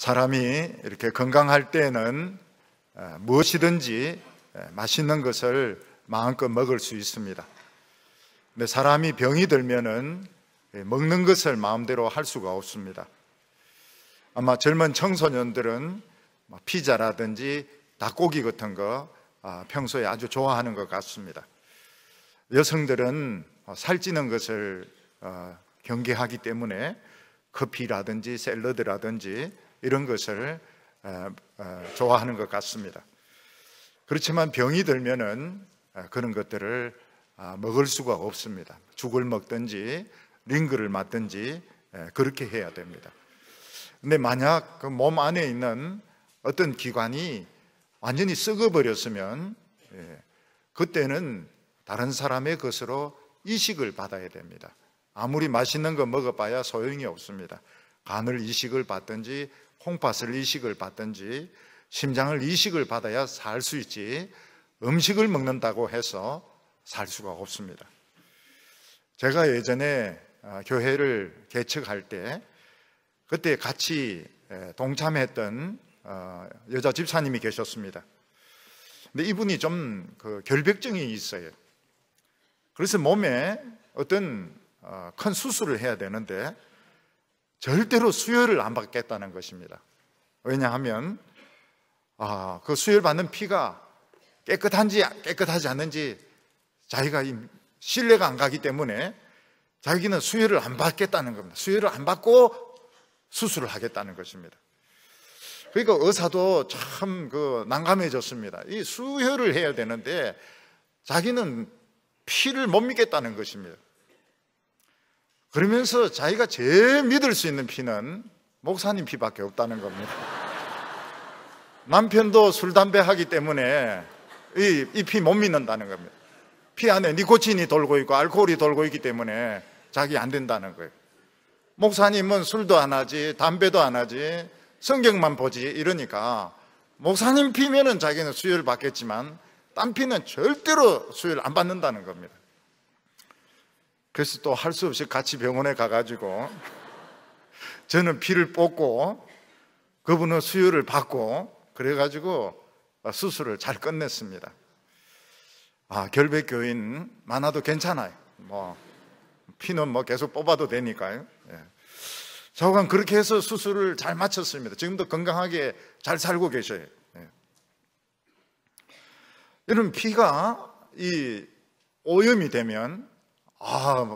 사람이 이렇게 건강할 때는 무엇이든지 맛있는 것을 마음껏 먹을 수 있습니다. 근데 사람이 병이 들면은 먹는 것을 마음대로 할 수가 없습니다. 아마 젊은 청소년들은 피자라든지 닭고기 같은 거 평소에 아주 좋아하는 것 같습니다. 여성들은 살찌는 것을 경계하기 때문에 커피라든지 샐러드라든지 이런 것을 좋아하는 것 같습니다. 그렇지만 병이 들면은 그런 것들을 먹을 수가 없습니다. 죽을 먹든지 링거를 맞든지 그렇게 해야 됩니다. 근데 만약 그 몸 안에 있는 어떤 기관이 완전히 썩어버렸으면 그때는 다른 사람의 것으로 이식을 받아야 됩니다. 아무리 맛있는 거 먹어봐야 소용이 없습니다. 간을 이식을 받든지 콩팥을 이식을 받든지 심장을 이식을 받아야 살 수 있지, 음식을 먹는다고 해서 살 수가 없습니다. 제가 예전에 교회를 개척할 때 그때 같이 동참했던 여자 집사님이 계셨습니다. 근데 이분이 좀 결벽증이 있어요. 그래서 몸에 어떤 큰 수술을 해야 되는데 절대로 수혈을 안 받겠다는 것입니다. 왜냐하면 그 수혈 받는 피가 깨끗한지 깨끗하지 않는지 자기가 신뢰가 안 가기 때문에 자기는 수혈을 안 받겠다는 겁니다. 수혈을 안 받고 수술을 하겠다는 것입니다. 그러니까 의사도 참 난감해졌습니다. 이 수혈을 해야 되는데 자기는 피를 못 믿겠다는 것입니다. 그러면서 자기가 제일 믿을 수 있는 피는 목사님 피밖에 없다는 겁니다. 남편도 술, 담배 하기 때문에 이 피 못 믿는다는 겁니다. 피 안에 니코틴이 돌고 있고 알코올이 돌고 있기 때문에 자기 안 된다는 거예요. 목사님은 술도 안 하지, 담배도 안 하지, 성경만 보지 이러니까 목사님 피면은 자기는 수혈을 받겠지만 딴 피는 절대로 수혈을 안 받는다는 겁니다. 그래서 또 할 수 없이 같이 병원에 가가지고 저는 피를 뽑고 그분은 수혈을 받고 그래가지고 수술을 잘 끝냈습니다. 결백교인 많아도 괜찮아요. 피는 계속 뽑아도 되니까요. 저건 그렇게 해서 수술을 잘 마쳤습니다. 지금도 건강하게 잘 살고 계셔요. 이런 피가 오염이 되면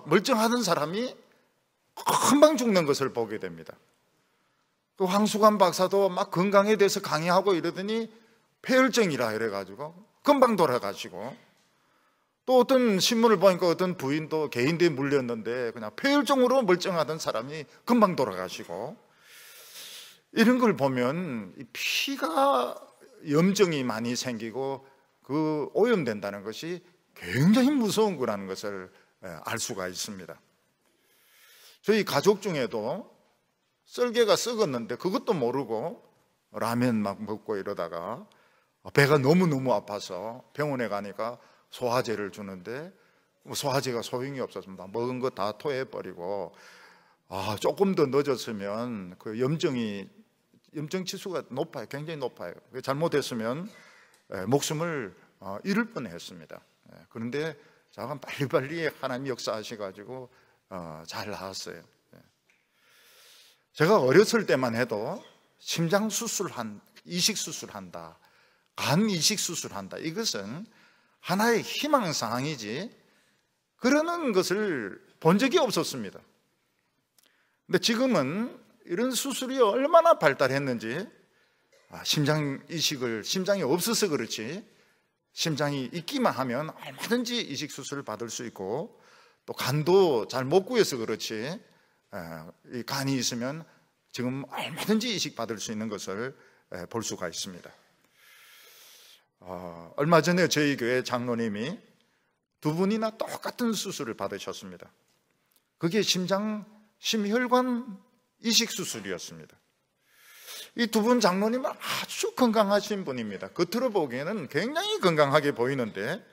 멀쩡하던 사람이 금방 죽는 것을 보게 됩니다. 또 황수관 박사도 막 건강에 대해서 강의하고 이러더니 폐혈증이라 이래가지고 금방 돌아가시고, 또 어떤 신문을 보니까 어떤 부인도 개인대에 물렸는데 그냥 폐혈증으로 멀쩡하던 사람이 금방 돌아가시고, 이런 걸 보면 이 피가 염증이 많이 생기고 오염된다는 것이 굉장히 무서운 거라는 것을 알 수가 있습니다. 저희 가족 중에도 썰개가 썩었는데 그것도 모르고 라면 막 먹고 이러다가 배가 너무너무 아파서 병원에 가니까 소화제를 주는데 소화제가 소용이 없었습니다. 먹은 거 다 토해버리고, 조금 더 늦었으면 그 염증 치수가 높아요. 굉장히 높아요. 잘못했으면 목숨을 잃을 뻔했습니다. 그런데 자가 빨리빨리 하나님 역사하셔가지고 잘 나았어요. 제가 어렸을 때만 해도 심장 이식 수술한다, 간 이식 수술한다, 이것은 하나의 희망사항이지 그러는 것을 본 적이 없었습니다. 근데 지금은 이런 수술이 얼마나 발달했는지, 심장이 없어서 그렇지 심장이 있기만 하면 얼마든지 이식 수술을 받을 수 있고, 또 간도 잘 못 구해서 그렇지 이 간이 있으면 지금 얼마든지 이식 받을 수 있는 것을 볼 수가 있습니다. 얼마 전에 저희 교회 장로님이 두 분이나 똑같은 수술을 받으셨습니다. 그게 심혈관 이식 수술이었습니다. 이 두 분 장로님은 아주 건강하신 분입니다. 겉으로 보기에는 굉장히 건강하게 보이는데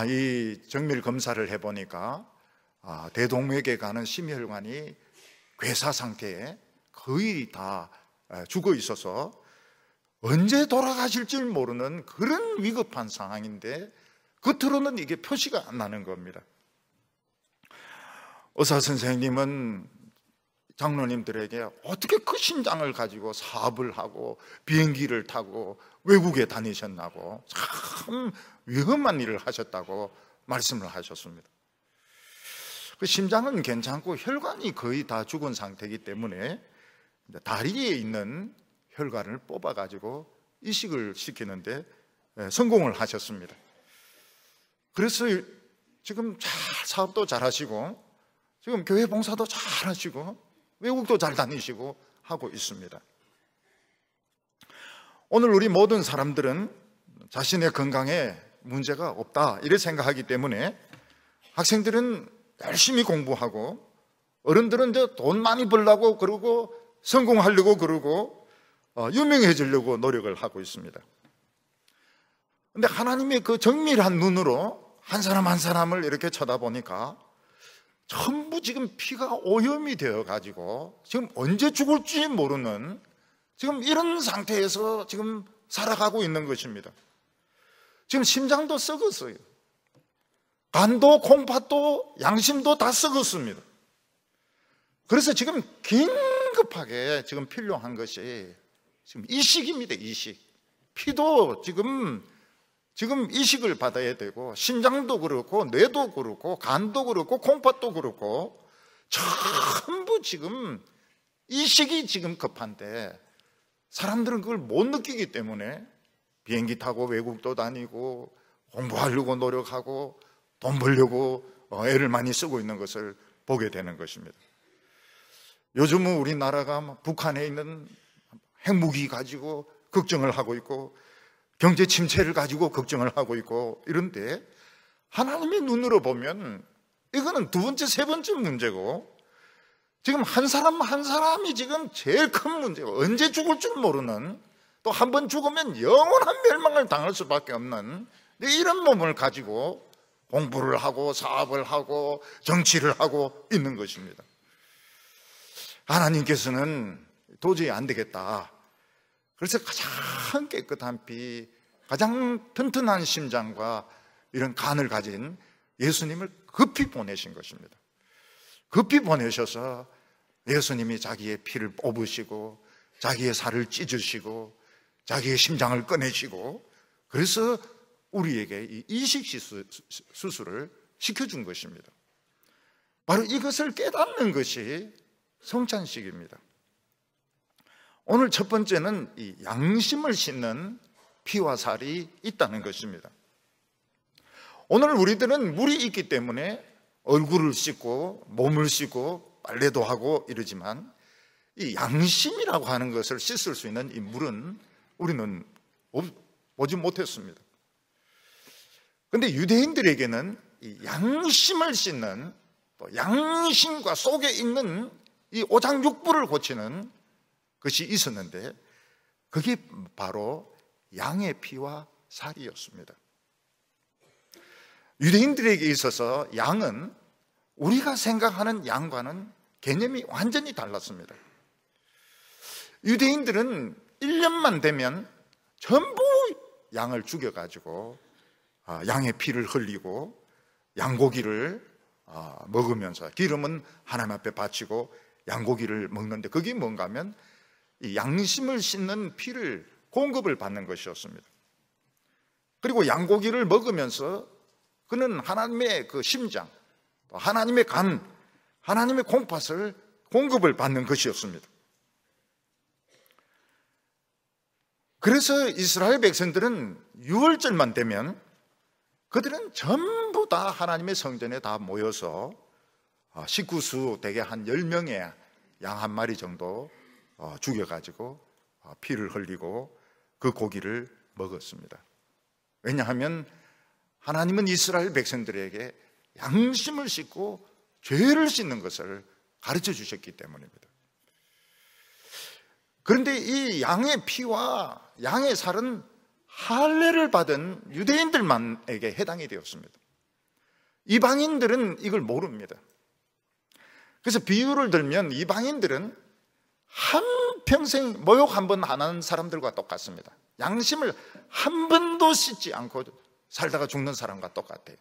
이 정밀 검사를 해보니까 대동맥에 가는 심혈관이 괴사 상태에 거의 다 죽어 있어서 언제 돌아가실지 모르는 그런 위급한 상황인데 겉으로는 이게 표시가 안 나는 겁니다. 의사 선생님은 장로님들에게 어떻게 그 심장을 가지고 사업을 하고 비행기를 타고 외국에 다니셨나고 참 위험한 일을 하셨다고 말씀을 하셨습니다. 그 심장은 괜찮고 혈관이 거의 다 죽은 상태이기 때문에 다리에 있는 혈관을 뽑아가지고 이식을 시키는데 성공을 하셨습니다. 그래서 지금 잘 사업도 잘 하시고 지금 교회 봉사도 잘 하시고 외국도 잘 다니시고 하고 있습니다. 오늘 우리 모든 사람들은 자신의 건강에 문제가 없다 이렇게 생각하기 때문에 학생들은 열심히 공부하고 어른들은 이제 돈 많이 벌려고 그러고 성공하려고 그러고 유명해지려고 노력을 하고 있습니다. 그런데 하나님의 그 정밀한 눈으로 한 사람 한 사람을 이렇게 쳐다보니까 전부 지금 피가 오염이 되어 가지고 지금 언제 죽을지 모르는 지금 이런 상태에서 지금 살아가고 있는 것입니다. 지금 심장도 썩었어요. 간도 콩팥도 양심도 다 썩었습니다. 그래서 지금 긴급하게 지금 필요한 것이 지금 이식입니다. 이식. 피도 지금 이식을 받아야 되고 심장도 그렇고 뇌도 그렇고 간도 그렇고 콩팥도 그렇고 전부 지금 이식이 지금 급한데 사람들은 그걸 못 느끼기 때문에 비행기 타고 외국도 다니고 공부하려고 노력하고 돈 벌려고 애를 많이 쓰고 있는 것을 보게 되는 것입니다. 요즘은 우리나라가 북한에 있는 핵무기 가지고 걱정을 하고 있고 경제 침체를 가지고 걱정을 하고 있고 이런데 하나님의 눈으로 보면 이거는 두 번째, 세 번째 문제고 지금 한 사람 한 사람이 지금 제일 큰 문제고 언제 죽을 줄 모르는 또 한 번 죽으면 영원한 멸망을 당할 수밖에 없는 이런 몸을 가지고 공부를 하고 사업을 하고 정치를 하고 있는 것입니다. 하나님께서는 도저히 안 되겠다. 그래서 가장 깨끗한 피, 가장 튼튼한 심장과 이런 간을 가진 예수님을 급히 보내신 것입니다. 급히 보내셔서 예수님이 자기의 피를 뽑으시고 자기의 살을 찢으시고 자기의 심장을 꺼내시고 그래서 우리에게 이 이식 수술을 시켜준 것입니다. 바로 이것을 깨닫는 것이 성찬식입니다. 오늘 첫 번째는 이 양심을 씻는 피와 살이 있다는 것입니다. 오늘 우리들은 물이 있기 때문에 얼굴을 씻고 몸을 씻고 빨래도 하고 이러지만 이 양심이라고 하는 것을 씻을 수 있는 이 물은 우리는 보지 못했습니다. 그런데 유대인들에게는 이 양심을 씻는 또 양심과 속에 있는 이 오장육부를 고치는 것이 있었는데 그게 바로 양의 피와 살이었습니다. 유대인들에게 있어서 양은 우리가 생각하는 양과는 개념이 완전히 달랐습니다. 유대인들은 1년만 되면 전부 양을 죽여가지고 양의 피를 흘리고 양고기를 먹으면서 기름은 하나님 앞에 바치고 양고기를 먹는데 그게 뭔가 하면 이 양심을 씻는 피를 공급을 받는 것이었습니다. 그리고 양고기를 먹으면서 그는 하나님의 그 심장, 하나님의 간, 하나님의 콩팥을 공급을 받는 것이었습니다. 그래서 이스라엘 백성들은 6월절만 되면 그들은 전부 다 하나님의 성전에 다 모여서 식구수 대개 한 10명의 양 한 마리 정도 죽여가지고 피를 흘리고 그 고기를 먹었습니다. 왜냐하면 하나님은 이스라엘 백성들에게 양심을 씻고 죄를 씻는 것을 가르쳐 주셨기 때문입니다. 그런데 이 양의 피와 양의 살은 할례를 받은 유대인들만에게 해당이 되었습니다. 이방인들은 이걸 모릅니다. 그래서 비유를 들면 이방인들은 한평생 목욕 한 번 안 하는 사람들과 똑같습니다. 양심을 한 번도 씻지 않고 살다가 죽는 사람과 똑같아요.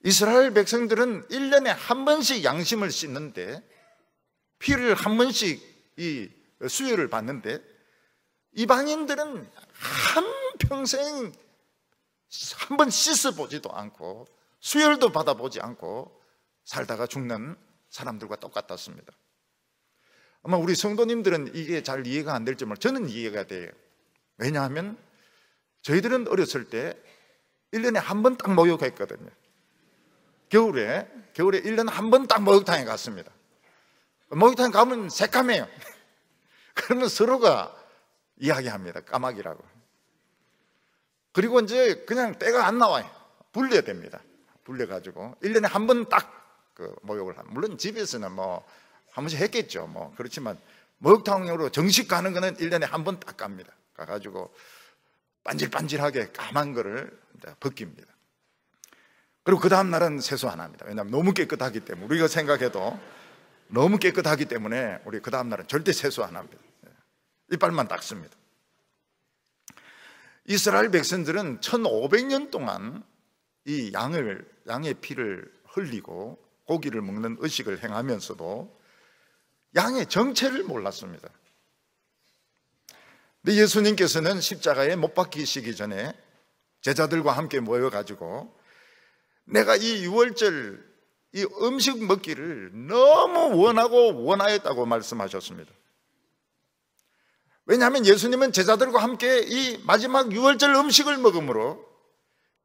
이스라엘 백성들은 1년에 한 번씩 양심을 씻는데, 피를 한 번씩 이 수혈을 받는데, 이방인들은 한평생 한 번 씻어보지도 않고 수혈도 받아보지 않고 살다가 죽는 사람들과 똑같았습니다. 아마 우리 성도님들은 이게 잘 이해가 안 될지 모르지만 저는 이해가 돼요. 왜냐하면 저희들은 어렸을 때 1년에 한 번 딱 목욕했거든요. 겨울에 1년에 한 번 딱 목욕탕에 갔습니다. 목욕탕에 가면 새까매요. 그러면 서로가 이야기합니다. 까마귀라고. 그리고 이제 그냥 때가 안 나와요. 불려야 됩니다. 불려가지고 1년에 한 번 딱 그 목욕을 합니다. 물론 집에서는 뭐 한 번씩 했겠죠. 뭐 그렇지만 목욕탕으로 정식 가는 거는 1년에 한 번 딱 갑니다. 가가지고 반질반질하게 까만 거를 벗깁니다. 그리고 그 다음 날은 세수 안 합니다. 왜냐하면 너무 깨끗하기 때문에, 우리가 생각해도 너무 깨끗하기 때문에 우리 그 다음 날은 절대 세수 안 합니다. 이빨만 닦습니다. 이스라엘 백성들은 1500년 동안 이 양의 피를 흘리고 고기를 먹는 의식을 행하면서도 양의 정체를 몰랐습니다. 근데 예수님께서는 십자가에 못 박히시기 전에 제자들과 함께 모여가지고 내가 이 유월절 이 음식 먹기를 너무 원하고 원하였다고 말씀하셨습니다. 왜냐하면 예수님은 제자들과 함께 이 마지막 유월절 음식을 먹음으로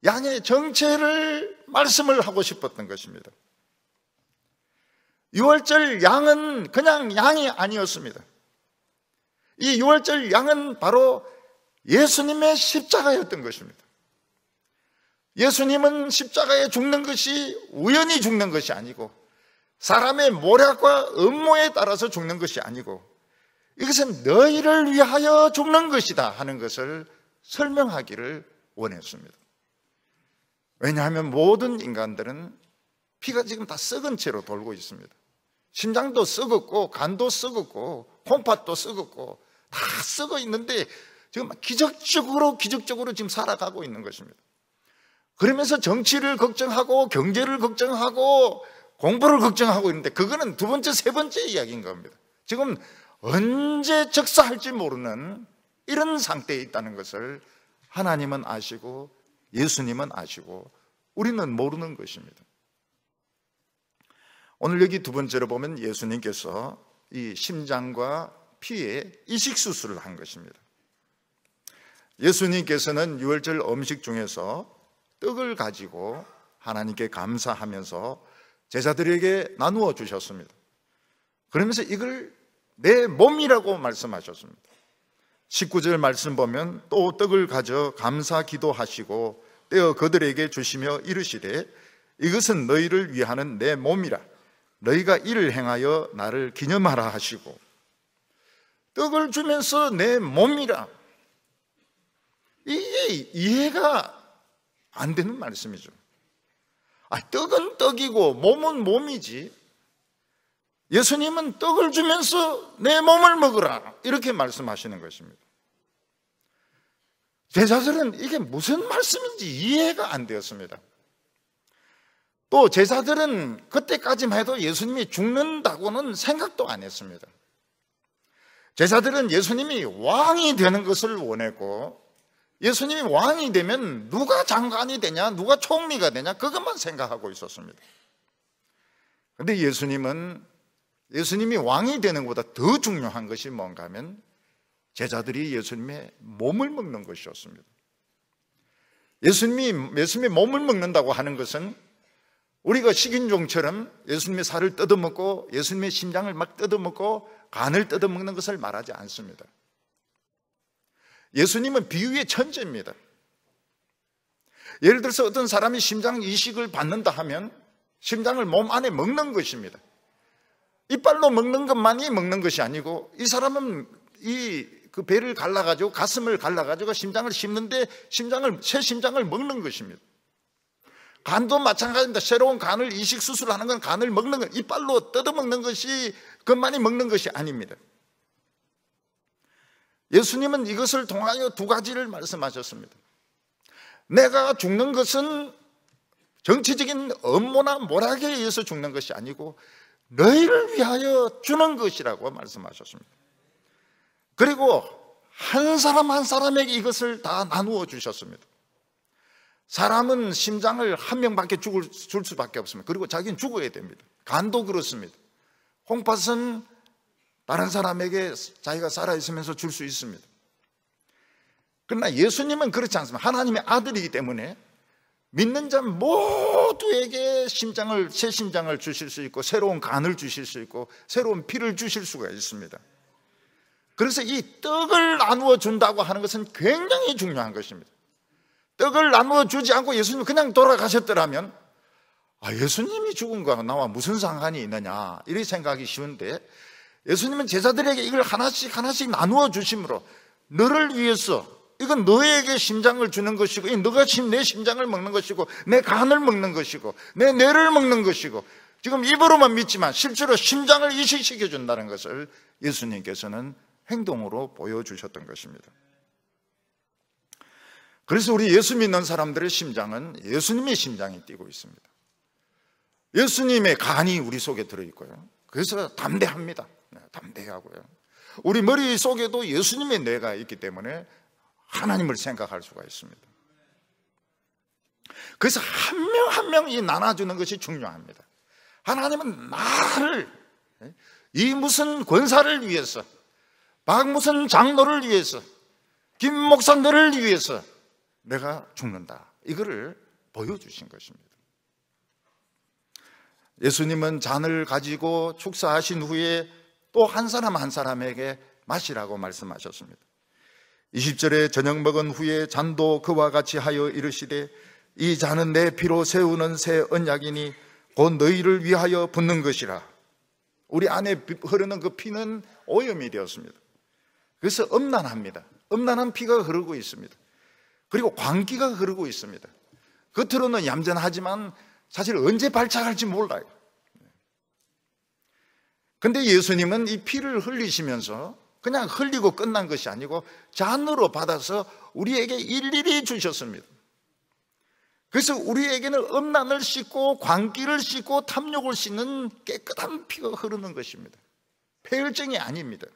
양의 정체를 말씀을 하고 싶었던 것입니다. 유월절 양은 그냥 양이 아니었습니다. 이 유월절 양은 바로 예수님의 십자가였던 것입니다. 예수님은 십자가에 죽는 것이 우연히 죽는 것이 아니고, 사람의 모략과 음모에 따라서 죽는 것이 아니고, 이것은 너희를 위하여 죽는 것이다 하는 것을 설명하기를 원했습니다. 왜냐하면 모든 인간들은 피가 지금 다 썩은 채로 돌고 있습니다. 심장도 썩었고 간도 썩었고 콩팥도 썩었고 다 썩어 있는데 지금 기적적으로 지금 살아가고 있는 것입니다. 그러면서 정치를 걱정하고 경제를 걱정하고 공부를 걱정하고 있는데, 그거는 두 번째, 세 번째 이야기인 겁니다. 지금 언제 적사할지 모르는 이런 상태에 있다는 것을 하나님은 아시고 예수님은 아시고 우리는 모르는 것입니다. 오늘 여기 두 번째로 보면 예수님께서 이 심장과 피에 이식 수술을 한 것입니다. 예수님께서는 유월절 음식 중에서 떡을 가지고 하나님께 감사하면서 제자들에게 나누어 주셨습니다. 그러면서 이걸 내 몸이라고 말씀하셨습니다. 19절 말씀 보면 또 떡을 가져 감사 기도하시고 떼어 그들에게 주시며 이르시되 이것은 너희를 위하는 내 몸이라 너희가 이를 행하여 나를 기념하라 하시고, 떡을 주면서 내 몸이라, 이게 이해가 안 되는 말씀이죠. 떡은 떡이고 몸은 몸이지, 예수님은 떡을 주면서 내 몸을 먹으라 이렇게 말씀하시는 것입니다. 제자들은 이게 무슨 말씀인지 이해가 안 되었습니다. 또 제자들은 그때까지만 해도 예수님이 죽는다고는 생각도 안 했습니다. 제자들은 예수님이 왕이 되는 것을 원했고, 예수님이 왕이 되면 누가 장관이 되냐, 누가 총리가 되냐, 그것만 생각하고 있었습니다. 그런데 예수님이 왕이 되는 것보다 더 중요한 것이 뭔가 하면 제자들이 예수님의 몸을 먹는 것이었습니다. 예수님의 몸을 먹는다고 하는 것은 우리가 식인종처럼 예수님의 살을 뜯어먹고 예수님의 심장을 막 뜯어먹고 간을 뜯어먹는 것을 말하지 않습니다. 예수님은 비유의 천재입니다. 예를 들어서 어떤 사람이 심장 이식을 받는다 하면 심장을 몸 안에 먹는 것입니다. 이빨로 먹는 것만이 먹는 것이 아니고, 이 사람은 그 배를 갈라가지고 가슴을 갈라가지고 심장을 씹는데 새 심장을 먹는 것입니다. 간도 마찬가지입니다. 새로운 간을 이식 수술하는 건 간을 먹는 것, 이빨로 뜯어먹는 것이 그것만이 먹는 것이 아닙니다. 예수님은 이것을 통하여 두 가지를 말씀하셨습니다. 내가 죽는 것은 정치적인 업무나 모략에 의해서 죽는 것이 아니고 너희를 위하여 주는 것이라고 말씀하셨습니다. 그리고 한 사람 한 사람에게 이것을 다 나누어 주셨습니다. 사람은 심장을 한 명밖에 줄 수밖에 없습니다. 그리고 자기는 죽어야 됩니다. 간도 그렇습니다. 콩팥은 다른 사람에게 자기가 살아있으면서 줄 수 있습니다. 그러나 예수님은 그렇지 않습니다. 하나님의 아들이기 때문에 믿는 자 모두에게 새 심장을 주실 수 있고 새로운 간을 주실 수 있고 새로운 피를 주실 수가 있습니다. 그래서 이 떡을 나누어 준다고 하는 것은 굉장히 중요한 것입니다. 떡을 나누어 주지 않고 예수님이 그냥 돌아가셨더라면 예수님이 죽은 거와 나와 무슨 상관이 있느냐 이렇게 생각하기 쉬운데, 예수님은 제자들에게 이걸 하나씩 나누어 주심으로 너를 위해서, 이건 너에게 심장을 주는 것이고 너가 내 심장을 먹는 것이고 내 간을 먹는 것이고 내 뇌를 먹는 것이고, 지금 입으로만 믿지만 실제로 심장을 이식시켜 준다는 것을 예수님께서는 행동으로 보여주셨던 것입니다. 그래서 우리 예수 믿는 사람들의 심장은 예수님의 심장이 뛰고 있습니다. 예수님의 간이 우리 속에 들어있고요. 그래서 담대합니다. 담대하고요. 우리 머릿속에도 예수님의 뇌가 있기 때문에 하나님을 생각할 수가 있습니다. 그래서 한 명 한 명이 나눠주는 것이 중요합니다. 하나님은 나를, 이 무슨 권사를 위해서, 박 무슨 장로를 위해서, 김 목사들을 위해서 내가 죽는다, 이거를 보여주신 것입니다. 예수님은 잔을 가지고 축사하신 후에 또 한 사람 한 사람에게 마시라고 말씀하셨습니다. 20절에 저녁 먹은 후에 잔도 그와 같이 하여 이르시되 이 잔은 내 피로 세우는 새 언약이니 곧 너희를 위하여 붓는 것이라. 우리 안에 흐르는 그 피는 오염이 되었습니다. 그래서 음란합니다. 음란한 피가 흐르고 있습니다. 그리고 광기가 흐르고 있습니다. 겉으로는 얌전하지만 사실 언제 발작할지 몰라요. 근데 예수님은 이 피를 흘리시면서 그냥 흘리고 끝난 것이 아니고 잔으로 받아서 우리에게 일일이 주셨습니다. 그래서 우리에게는 음란을 씻고 광기를 씻고 탐욕을 씻는 깨끗한 피가 흐르는 것입니다. 폐혈증이 아닙니다.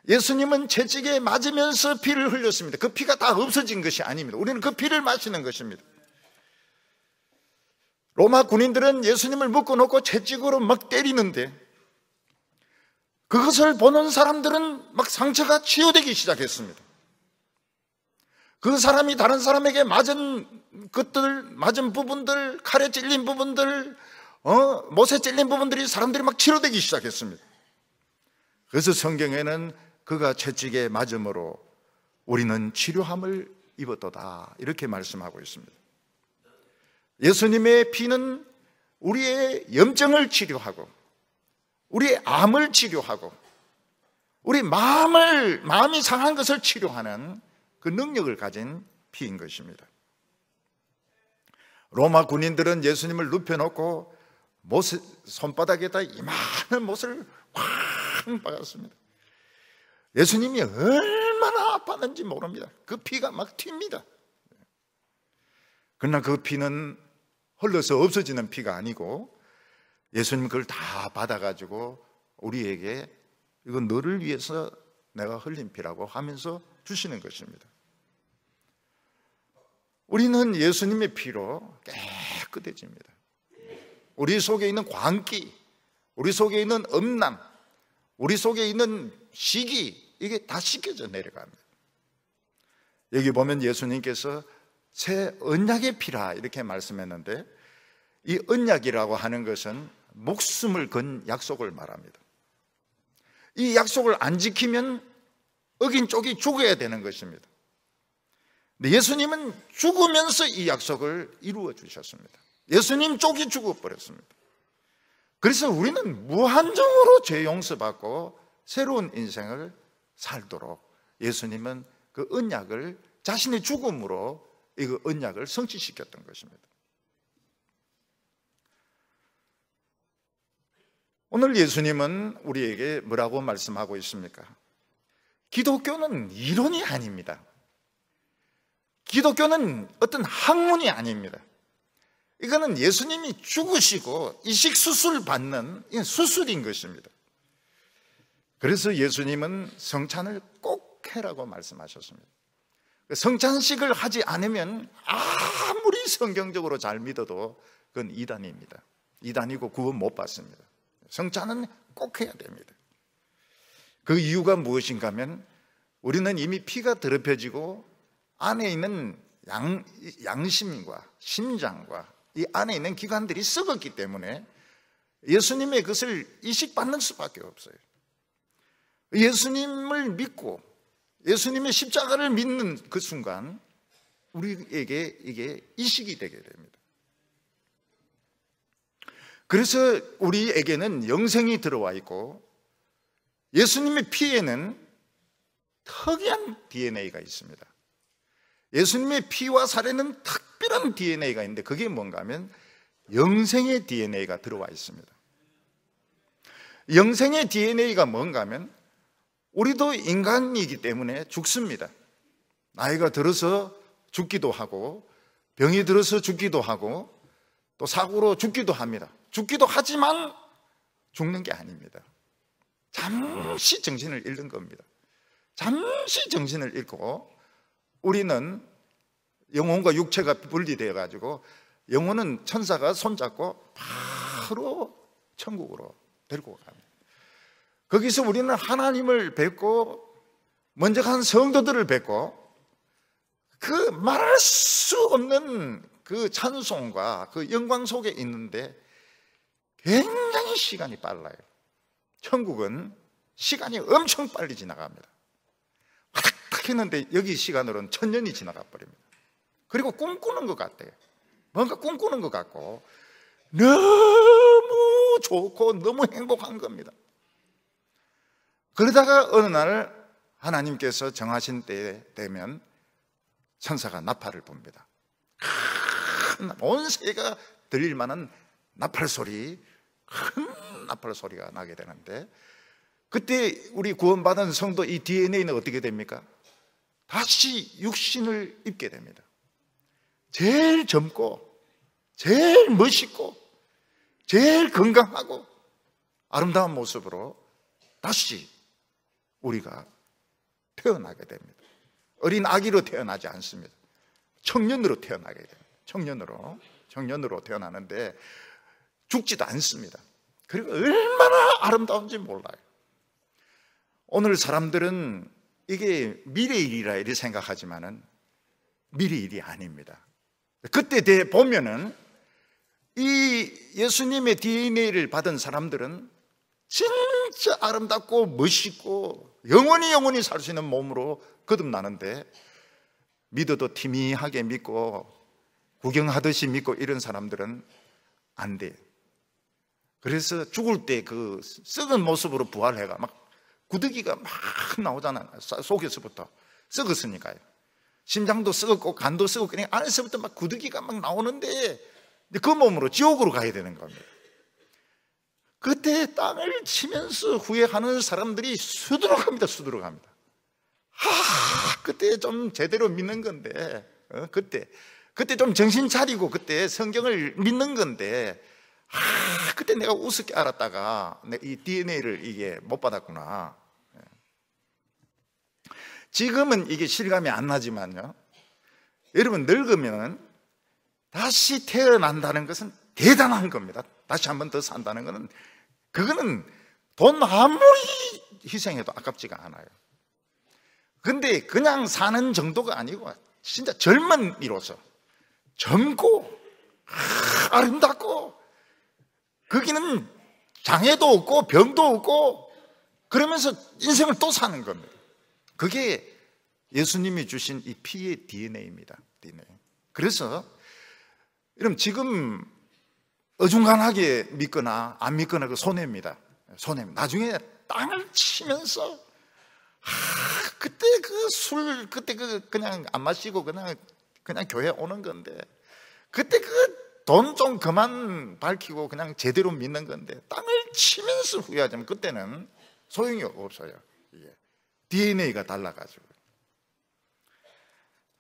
예수님은 채찍에 맞으면서 피를 흘렸습니다. 그 피가 다 없어진 것이 아닙니다. 우리는 그 피를 마시는 것입니다. 로마 군인들은 예수님을 묶어놓고 채찍으로 막 때리는데 그것을 보는 사람들은 막 상처가 치유되기 시작했습니다. 그 사람이 다른 사람에게 맞은 것들, 맞은 부분들, 칼에 찔린 부분들, 못에 찔린 부분들이 사람들이 막 치료되기 시작했습니다. 그래서 성경에는 그가 채찍에 맞음으로 우리는 치료함을 입었도다, 이렇게 말씀하고 있습니다. 예수님의 피는 우리의 염증을 치료하고 우리의 암을 치료하고 우리 마음이 상한 것을 치료하는 그 능력을 가진 피인 것입니다. 로마 군인들은 예수님을 눕혀놓고 손바닥에다 이만한 못을 확 박았습니다. 예수님이 얼마나 아팠는지 모릅니다. 그 피가 막 튑니다. 그러나 그 피는 흘러서 없어지는 피가 아니고 예수님 그걸 다 받아가지고 우리에게 이건 너를 위해서 내가 흘린 피라고 하면서 주시는 것입니다. 우리는 예수님의 피로 깨끗해집니다. 우리 속에 있는 광기, 우리 속에 있는 음란, 우리 속에 있는 시기, 이게 다 씻겨져 내려갑니다. 여기 보면 예수님께서 새 언약의 피라 이렇게 말씀했는데, 이 언약이라고 하는 것은 목숨을 건 약속을 말합니다. 이 약속을 안 지키면 어긴 쪽이 죽어야 되는 것입니다. 근데 예수님은 죽으면서 이 약속을 이루어 주셨습니다. 예수님 쪽이 죽어버렸습니다. 그래서 우리는 무한정으로 죄 용서받고 새로운 인생을 살도록 예수님은 그 언약을 자신의 죽음으로 이 언약을 성취시켰던 것입니다. 오늘 예수님은 우리에게 뭐라고 말씀하고 있습니까? 기독교는 이론이 아닙니다. 기독교는 어떤 학문이 아닙니다. 이거는 예수님이 죽으시고 이식수술 받는 수술인 것입니다. 그래서 예수님은 성찬을 꼭 해라고 말씀하셨습니다. 성찬식을 하지 않으면 아무리 성경적으로 잘 믿어도 그건 이단입니다. 이단이고 구원 못 받습니다. 성찬은 꼭 해야 됩니다. 그 이유가 무엇인가 하면 우리는 이미 피가 더럽혀지고 안에 있는 양심과 심장과 이 안에 있는 기관들이 썩었기 때문에 예수님의 것을 이식받는 수밖에 없어요. 예수님을 믿고 예수님의 십자가를 믿는 그 순간 우리에게 이게 이식이 되게 됩니다. 그래서 우리에게는 영생이 들어와 있고 예수님의 피에는 특이한 DNA가 있습니다. 예수님의 피와 살에는 특별한 DNA가 있는데 그게 뭔가 하면 영생의 DNA가 들어와 있습니다. 영생의 DNA가 뭔가 하면 우리도 인간이기 때문에 죽습니다. 나이가 들어서 죽기도 하고 병이 들어서 죽기도 하고 또 사고로 죽기도 합니다. 죽기도 하지만 죽는 게 아닙니다. 잠시 정신을 잃는 겁니다. 잠시 정신을 잃고 우리는 영혼과 육체가 분리되어 가지고 영혼은 천사가 손잡고 바로 천국으로 데리고 갑니다. 거기서 우리는 하나님을 뵙고 먼저 간 성도들을 뵙고 그 말할 수 없는 그 찬송과 그 영광 속에 있는데 굉장히 시간이 빨라요. 천국은 시간이 엄청 빨리 지나갑니다. 화닥닥 했는데 여기 시간으로는 1000년이 지나가 버립니다. 그리고 꿈꾸는 것 같아요. 뭔가 꿈꾸는 것 같고 너무 좋고 너무 행복한 겁니다. 그러다가 어느 날 하나님께서 정하신 때에 되면 천사가 나팔을 붑니다. 온 세계가 들릴 만한 나팔 소리, 큰 나팔 소리가 나게 되는데 그때 우리 구원받은 성도 이 DNA는 어떻게 됩니까? 다시 육신을 입게 됩니다. 제일 젊고 제일 멋있고 제일 건강하고 아름다운 모습으로 다시 우리가 태어나게 됩니다. 어린 아기로 태어나지 않습니다. 청년으로 태어나게 됩니다. 청년으로 태어나는데 죽지도 않습니다. 그리고 얼마나 아름다운지 몰라요. 오늘 사람들은 이게 미래 일이라 이렇게 생각하지만은 미래 일이 아닙니다. 그때 돼 보면은 이 예수님의 DNA를 받은 사람들은 진짜 아름답고 멋있고 영원히 살 수 있는 몸으로 거듭나는데 믿어도 희미하게 믿고 구경하듯이 믿고 이런 사람들은 안 돼요. 그래서 죽을 때 그 썩은 모습으로 부활해가 막 구더기가 막 나오잖아요. 속에서부터 썩었으니까요. 심장도 썩었고 간도 썩었고 그냥 안에서부터 막 구더기가 막 나오는데 그 몸으로 지옥으로 가야 되는 겁니다. 그때 땅을 치면서 후회하는 사람들이 수두룩합니다. 그때 좀 제대로 믿는 건데 그때 좀 정신 차리고 그때 성경을 믿는 건데 그때 내가 우습게 알았다가 이 DNA를 이게 못 받았구나. 지금은 이게 실감이 안 나지만요, 여러분 늙으면 다시 태어난다는 것은 대단한 겁니다. 다시 한 번 더 산다는 것은 그거는 돈 아무리 희생해도 아깝지가 않아요. 근데 그냥 사는 정도가 아니고 진짜 젊은이로서 젊고 아름답고 거기는 장애도 없고 병도 없고 그러면서 인생을 또 사는 겁니다. 그게 예수님이 주신 이 피의 DNA입니다. DNA. 그래서 여러분 지금 어중간하게 믿거나 안 믿거나 그 손해입니다. 나중에 땅을 치면서 그때 그 술 그때 그냥 안 마시고 그냥 교회 오는 건데 그때 그 돈 좀 그만 밝히고 그냥 제대로 믿는 건데 땅을 치면서 후회하자면 그때는 소용이 없어요. 이게 DNA가 달라가지고.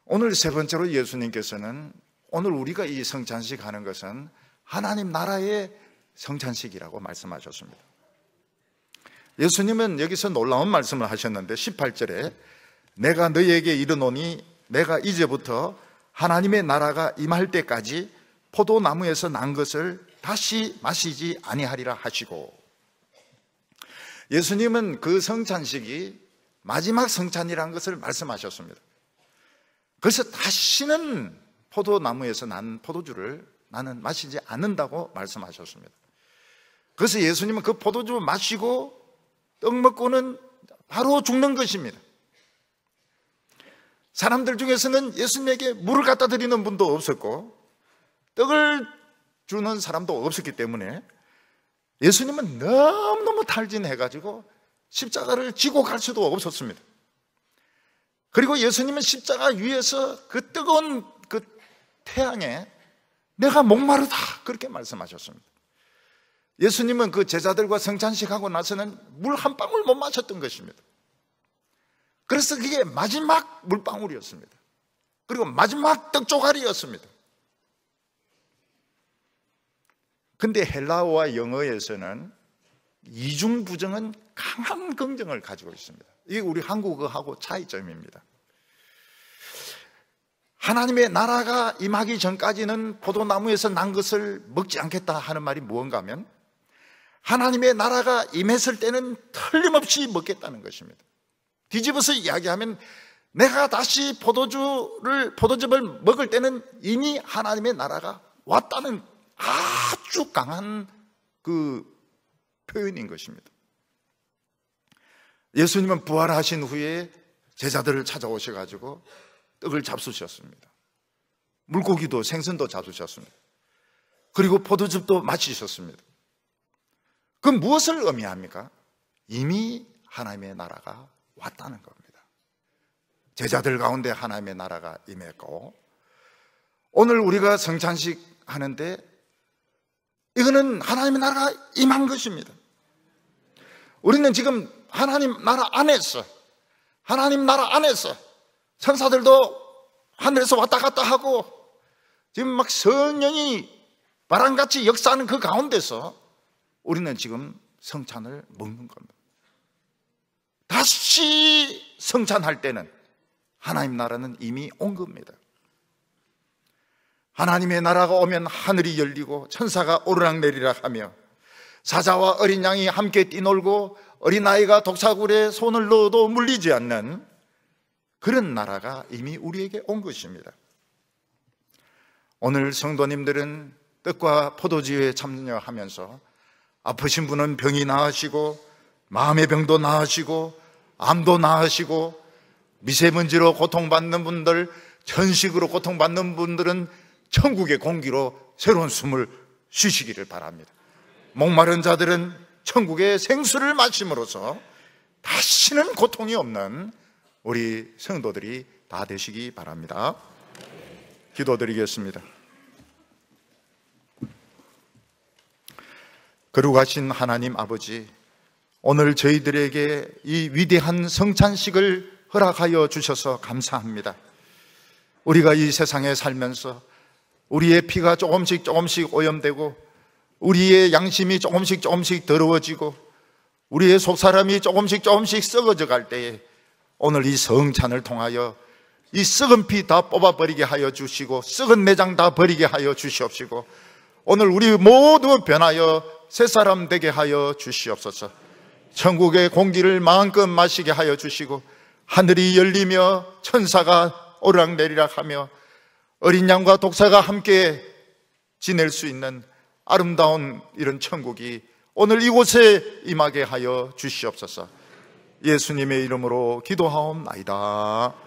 오늘 세 번째로 예수님께서는 오늘 우리가 이 성찬식 하는 것은 하나님 나라의 성찬식이라고 말씀하셨습니다. 예수님은 여기서 놀라운 말씀을 하셨는데 18절에 내가 너희에게 이르노니 내가 이제부터 하나님의 나라가 임할 때까지 포도나무에서 난 것을 다시 마시지 아니하리라 하시고, 예수님은 그 성찬식이 마지막 성찬이라는 것을 말씀하셨습니다. 그래서 다시는 포도나무에서 난 포도주를 나는 마시지 않는다고 말씀하셨습니다. 그래서 예수님은 그 포도주 마시고 떡 먹고는 바로 죽는 것입니다. 사람들 중에서는 예수님에게 물을 갖다 드리는 분도 없었고 떡을 주는 사람도 없었기 때문에 예수님은 너무너무 탈진해가지고 십자가를 지고 갈 수도 없었습니다. 그리고 예수님은 십자가 위에서 그 뜨거운 그 태양에 내가 목마르다 그렇게 말씀하셨습니다. 예수님은 그 제자들과 성찬식 하고 나서는 물 한 방울 못 마셨던 것입니다. 그래서 그게 마지막 물방울이었습니다. 그리고 마지막 떡조각이었습니다. 근데 헬라어와 영어에서는 이중부정은 강한 긍정을 가지고 있습니다. 이게 우리 한국어하고 차이점입니다. 하나님의 나라가 임하기 전까지는 포도나무에서 난 것을 먹지 않겠다 하는 말이 무언가 하면 하나님의 나라가 임했을 때는 틀림없이 먹겠다는 것입니다. 뒤집어서 이야기하면 내가 다시 포도즙을 먹을 때는 이미 하나님의 나라가 왔다는 아주 강한 그 표현인 것입니다. 예수님은 부활하신 후에 제자들을 찾아오셔가지고 떡을 잡수셨습니다. 물고기도 생선도 잡수셨습니다. 그리고 포도즙도 마시셨습니다. 그럼 무엇을 의미합니까? 이미 하나님의 나라가 왔다는 겁니다. 제자들 가운데 하나님의 나라가 임했고, 오늘 우리가 성찬식 하는데 이거는 하나님의 나라가 임한 것입니다. 우리는 지금 하나님 나라 안에서 천사들도 하늘에서 왔다 갔다 하고 지금 막 성령이 바람같이 역사하는 그 가운데서 우리는 지금 성찬을 먹는 겁니다. 다시 성찬할 때는 하나님 나라는 이미 온 겁니다. 하나님의 나라가 오면 하늘이 열리고 천사가 오르락내리락 하며 사자와 어린 양이 함께 뛰놀고 어린아이가 독사굴에 손을 넣어도 물리지 않는 그런 나라가 이미 우리에게 온 것입니다. 오늘 성도님들은 떡과 포도주에 참여하면서 아프신 분은 병이 나으시고 마음의 병도 나으시고 암도 나으시고 미세먼지로 고통받는 분들, 천식으로 고통받는 분들은 천국의 공기로 새로운 숨을 쉬시기를 바랍니다. 목마른 자들은 천국의 생수를 마심으로써 다시는 고통이 없는 우리 성도들이 다 되시기 바랍니다. 기도드리겠습니다. 거룩하신 하나님 아버지, 오늘 저희들에게 이 위대한 성찬식을 허락하여 주셔서 감사합니다. 우리가 이 세상에 살면서 우리의 피가 조금씩 오염되고 우리의 양심이 조금씩 더러워지고 우리의 속사람이 조금씩 썩어져 갈 때에 오늘 이 성찬을 통하여 이 썩은 피 다 뽑아버리게 하여 주시고 썩은 내장 다 버리게 하여 주시옵시고 오늘 우리 모두 변하여 새사람 되게 하여 주시옵소서. 천국의 공기를 마음껏 마시게 하여 주시고 하늘이 열리며 천사가 오르락내리락 하며 어린 양과 독사가 함께 지낼 수 있는 아름다운 이런 천국이 오늘 이곳에 임하게 하여 주시옵소서. 예수님의 이름으로 기도하옵나이다.